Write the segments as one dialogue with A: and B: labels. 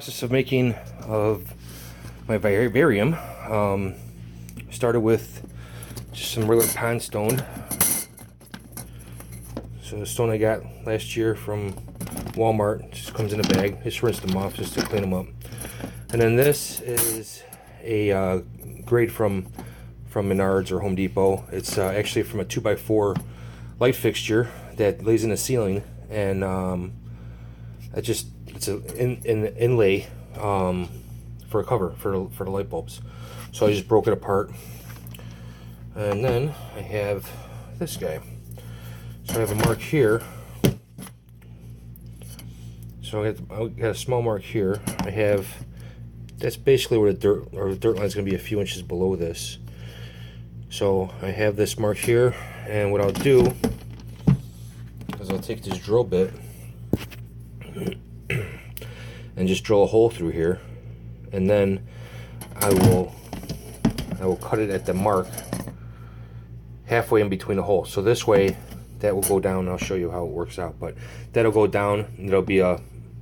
A: Process of making of my Vivarium. Started with just some regular pond stone. So the stone I got last year from Walmart, just comes in a bag. Just rinsed them off just to clean them up. And then this is a grade from Menards or Home Depot. It's actually from a 2x4 light fixture that lays in the ceiling, and it's an inlay for a cover for the light bulbs. So I just broke it apart, and then I have this guy. So I have a mark here. So I got a small mark here. That's basically where the dirt line is going to be a few inches below this. So I have this mark here, and what I'll do is I'll take this drill bit and just drill a hole through here, and then I will cut it at the mark halfway in between the holes. So this way that will go down. I'll show you how it works out, but that'll go down, and it'll be a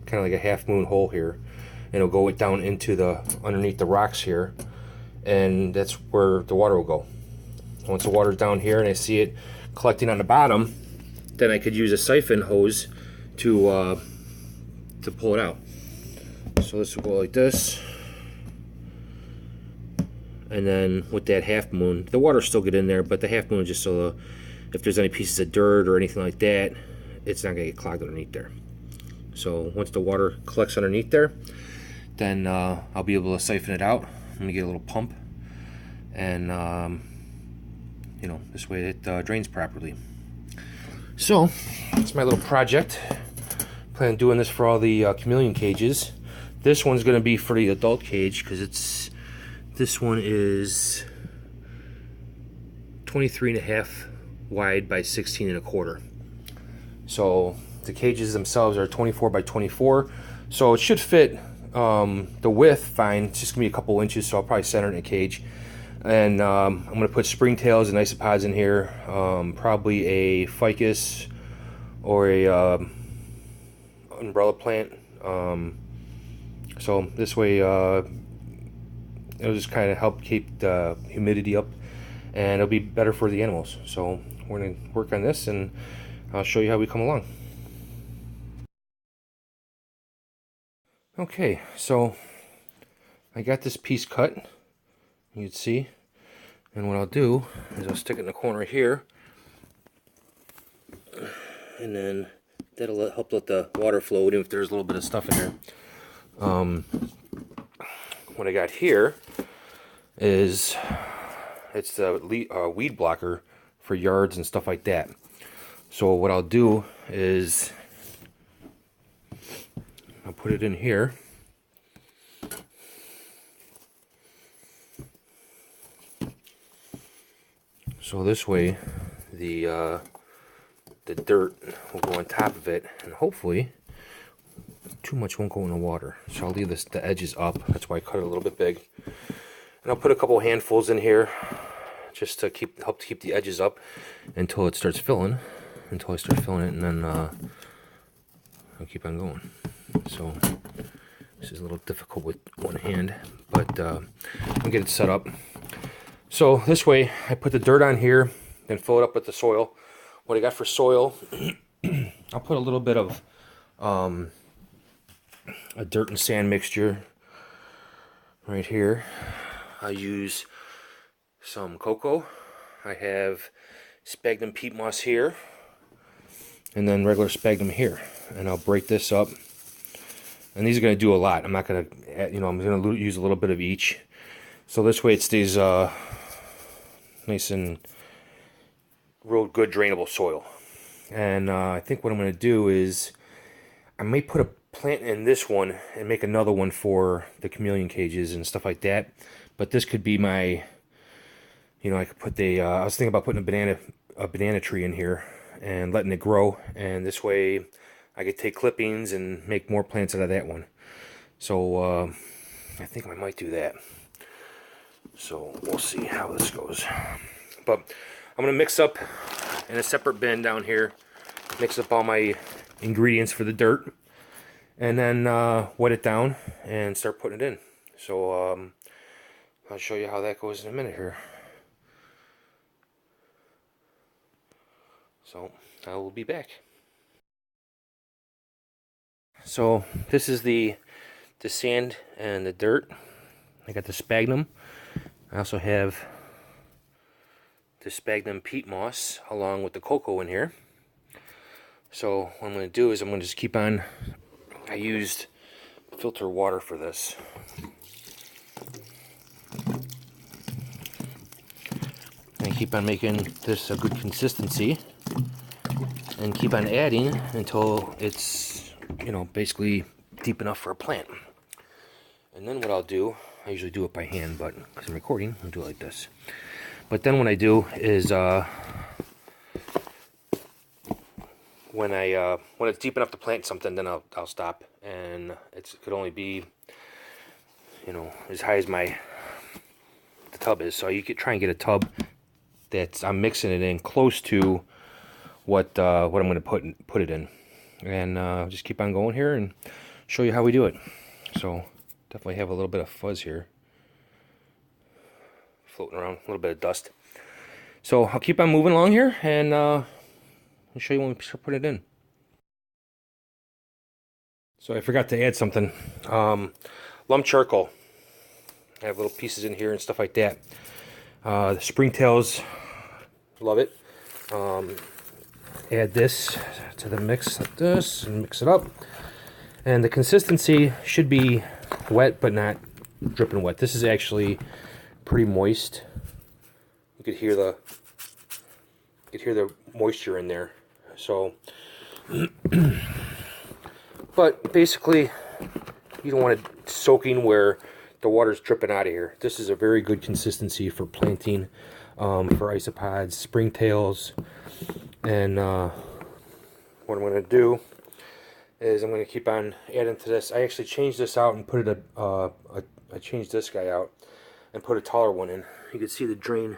A: kind of like a half moon hole here, and it'll go down into the underneath the rocks here, and that's where the water will go. Once the water's down here and I see it collecting on the bottom, then I could use a siphon hose to pull it out. So this will go like this, and then with that half moon, the water will still get in there, but the half moon is just so if there's any pieces of dirt or anything like that, it's not going to get clogged underneath there. So once the water collects underneath there, then I'll be able to siphon it out. I'm going to get a little pump, and this way it drains properly. So that's my little project. Plan on doing this for all the Chameleon cages. This one's going to be for the adult cage, because this one is 23.5 wide by 16.25. So the cages themselves are 24 by 24, so it should fit the width fine. It's just gonna be a couple inches, so I'll probably center it in a cage. And I'm gonna put springtails and isopods in here, probably a ficus or a umbrella plant. So this way it'll just kind of help keep the humidity up, and it'll be better for the animals. So we're going to work on this, and I'll show you how we come along. Okay, so I got this piece cut, you'd see, and what I'll do is I'll stick it in the corner here, and then that'll help let the water flow even if there's a little bit of stuff in there. What I got here is it's the weed blocker for yards and stuff like that. So what I'll do is I'll put it in here. So this way the dirt will go on top of it, and hopefully too much won't go in the water. So I'll leave the edges up. That's why I cut it a little bit big. And I'll put a couple handfuls in here just to help keep the edges up until it starts filling. Until I start filling it, and then I'll keep on going. So this is a little difficult with one hand, but I'll get it set up. So this way I put the dirt on here, then fill it up with the soil. What I got for soil, I'll put a little bit of a dirt and sand mixture right here. I use some cocoa. I have sphagnum peat moss here, and then regular sphagnum here. And I'll break this up. And these are going to do a lot. I'm not going to, I'm going to use a little bit of each. So this way it stays nice and real good drainable soil. And I think what I'm going to do is I may put a plant in this one and make another one for the Chameleon cages and stuff like that. But this could be my, I could put I was thinking about putting a banana tree in here and letting it grow, and this way I could take clippings and make more plants out of that one. So I think I might do that. So we'll see how this goes. But I'm going to mix up in a separate bin down here, mix up all my ingredients for the dirt, and then wet it down and start putting it in. So I'll show you how that goes in a minute here. So I will be back. So this is the sand and the dirt. I got the sphagnum. I also have the sphagnum peat moss along with the cocoa in here. So what I'm going to do is I'm going to just keep on. I used filter water for this. And keep on making this a good consistency, and keep on adding until it's, you know, basically deep enough for a plant. And then what I'll do, I usually do it by hand, but because I'm recording, I'll do it like this. But then what I do is when it's deep enough to plant something, then I'll stop, and it could only be, you know, as high as the tub is. So you could try and get a tub that I'm mixing it in close to what I'm going to put it in, and just keep on going here and show you how we do it. So definitely have a little bit of fuzz here floating around, a little bit of dust. So I'll keep on moving along here, and I'll show you when we start putting it in. So I forgot to add something. Lump charcoal. I have little pieces in here and stuff like that. The springtails, love it. Add this to the mix like this and mix it up. And the consistency should be wet but not dripping wet. This is actually pretty moist. You could hear the moisture in there. So but basically you don't want it soaking where the water's dripping out of here. This is a very good consistency for planting, for isopods, springtails. And what I'm going to do is I'm going to keep on adding to this. I actually changed this out and put it I changed this guy out and put a taller one in. You can see the drainage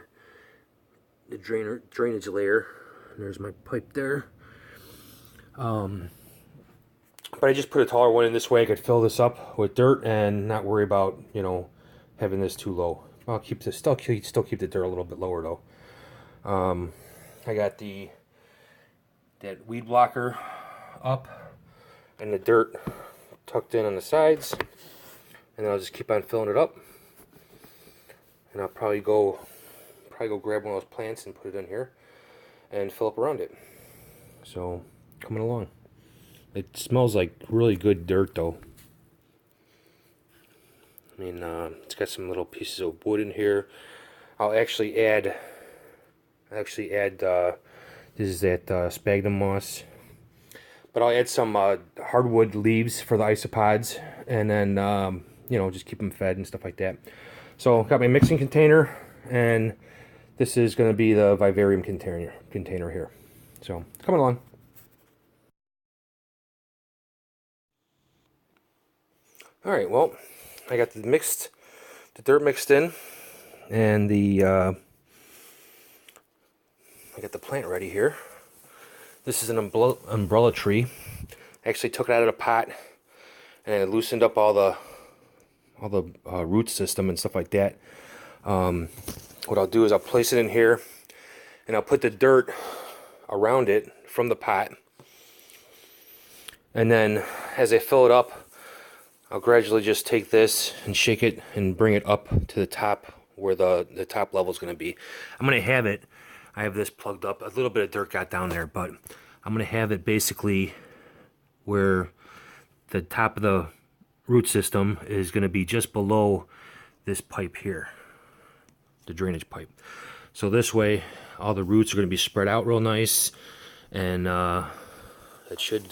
A: layer. And there's my pipe there. But I just put a taller one in this way. I could fill this up with dirt and not worry about, you know, having this too low. I'll keep this, still keep the dirt a little bit lower though. I got that weed blocker up and the dirt tucked in on the sides, and then I'll just keep on filling it up. And I'll probably go grab one of those plants and put it in here and fill up around it. So coming along. It smells like really good dirt though. I mean, it's got some little pieces of wood in here. I'll actually add this is that sphagnum moss. But I'll add some hardwood leaves for the isopods, and then you know, just keep them fed and stuff like that. So I've got my mixing container, and this is going to be the Vivarium container here. So coming along. All right, well, I got the dirt mixed in, and I got the plant ready here. This is an umbrella tree. I actually took it out of the pot, and I loosened up all the root system and stuff like that. What I'll do is I'll place it in here, and I'll put the dirt around it from the pot, and then as I fill it up, I'll gradually just take this and shake it and bring it up to the top where the top level is going to be. I'm going to have it, I have this plugged up. A little bit of dirt got down there, but I'm going to have it basically where the top of the root system is going to be just below this pipe here, the drainage pipe. So this way, all the roots are going to be spread out real nice, and it should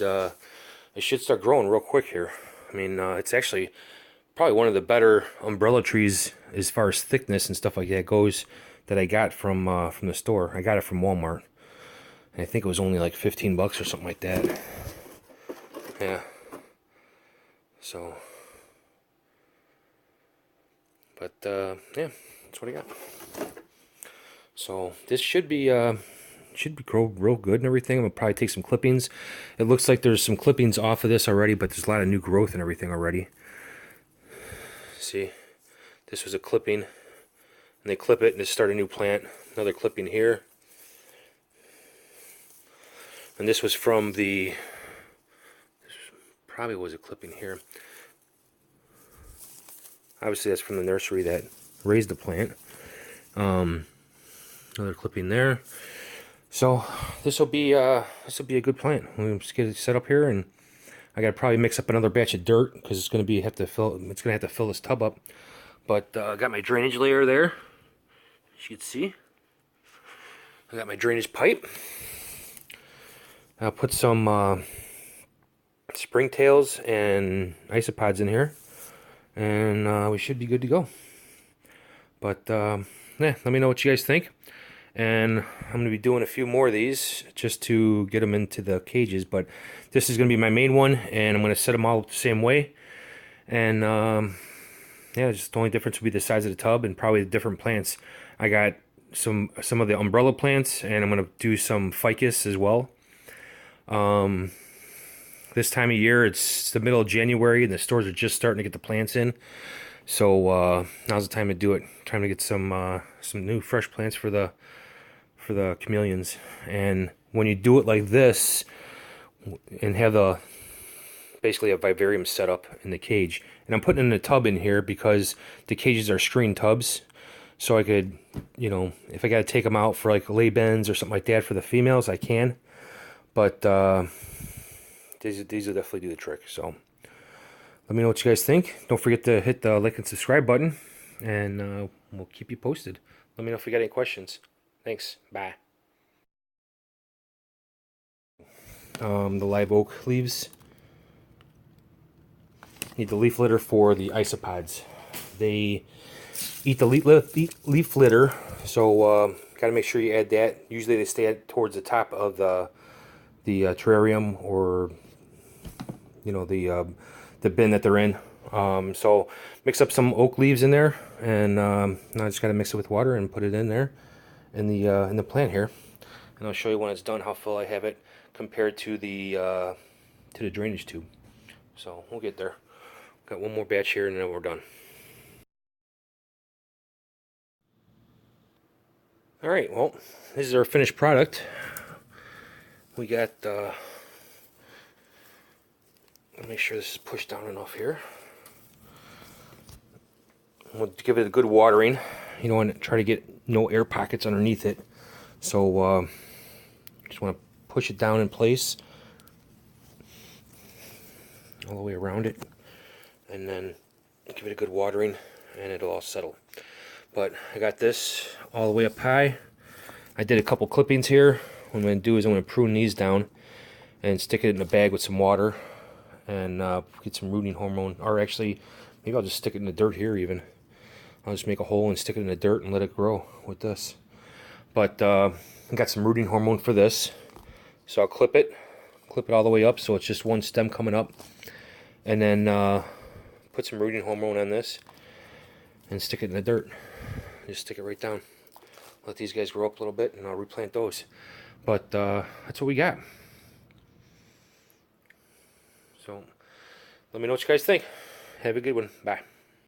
A: start growing real quick here. I mean, it's actually probably one of the better umbrella trees as far as thickness and stuff like that goes that I got from the store. I got it from Walmart, and I think it was only like 15 bucks or something like that. Yeah. So, but yeah, that's what I got. So this should be should be grow real good and everything. I'm gonna probably take some clippings. It looks like there's some clippings off of this already, but there's a lot of new growth and everything already. See, this was a clipping, and they clip it and just start a new plant. Another clipping here, and this was from the. This probably was a clipping here. Obviously, that's from the nursery that raised the plant. Another clipping there. So this will be a good plant. We'll just get it set up here, and I gotta probably mix up another batch of dirt because it's gonna have to fill this tub up. But I got my drainage layer there, as you can see. I got my drainage pipe. I'll put some springtails and isopods in here, and we should be good to go. But yeah, let me know what you guys think. And I'm going to be doing a few more of these just to get them into the cages. But this is going to be my main one, and I'm going to set them all the same way. And yeah, just the only difference will be the size of the tub and probably the different plants. I got some of the umbrella plants, and I'm going to do some ficus as well. This time of year, it's the middle of January, and the stores are just starting to get the plants in. So now's the time to do it. Time to get some new fresh plants for the chameleons. And when you do it like this and have basically a vivarium set up in the cage, and I'm putting in a tub in here because the cages are screen tubs, so I could, you know, if I got to take them out for like lay bends or something like that for the females, I can. But these will definitely do the trick. So let me know what you guys think. Don't forget to hit the like and subscribe button, and we'll keep you posted. Let me know if you got any questions. Thanks. Bye. The live oak leaves. Need the leaf litter for the isopods. They eat the leaf litter, so gotta make sure you add that. Usually they stay towards the top of the terrarium, or you know, the bin that they're in. So mix up some oak leaves in there, and now I just gotta mix it with water and put it in there in the plant here, and I'll show you when it's done how full I have it compared to the drainage tube. So we'll get there. Got one more batch here, and then we're done. All right, well, this is our finished product. We got let me make sure this is pushed down enough here. We'll give it a good watering. You don't want to try to get no air pockets underneath it. So just want to push it down in place all the way around it, and then give it a good watering, and it'll all settle. But I got this all the way up high. I did a couple clippings here. What I'm going to do is I'm going to prune these down and stick it in a bag with some water, and get some rooting hormone. Or actually, maybe I'll just stick it in the dirt here even. I'll just make a hole and stick it in the dirt and let it grow with this. But I got some rooting hormone for this. So I'll clip it all the way up so it's just one stem coming up. And then put some rooting hormone on this and stick it in the dirt. Just stick it right down. Let these guys grow up a little bit, and I'll replant those. But that's what we got. So let me know what you guys think. Have a good one. Bye.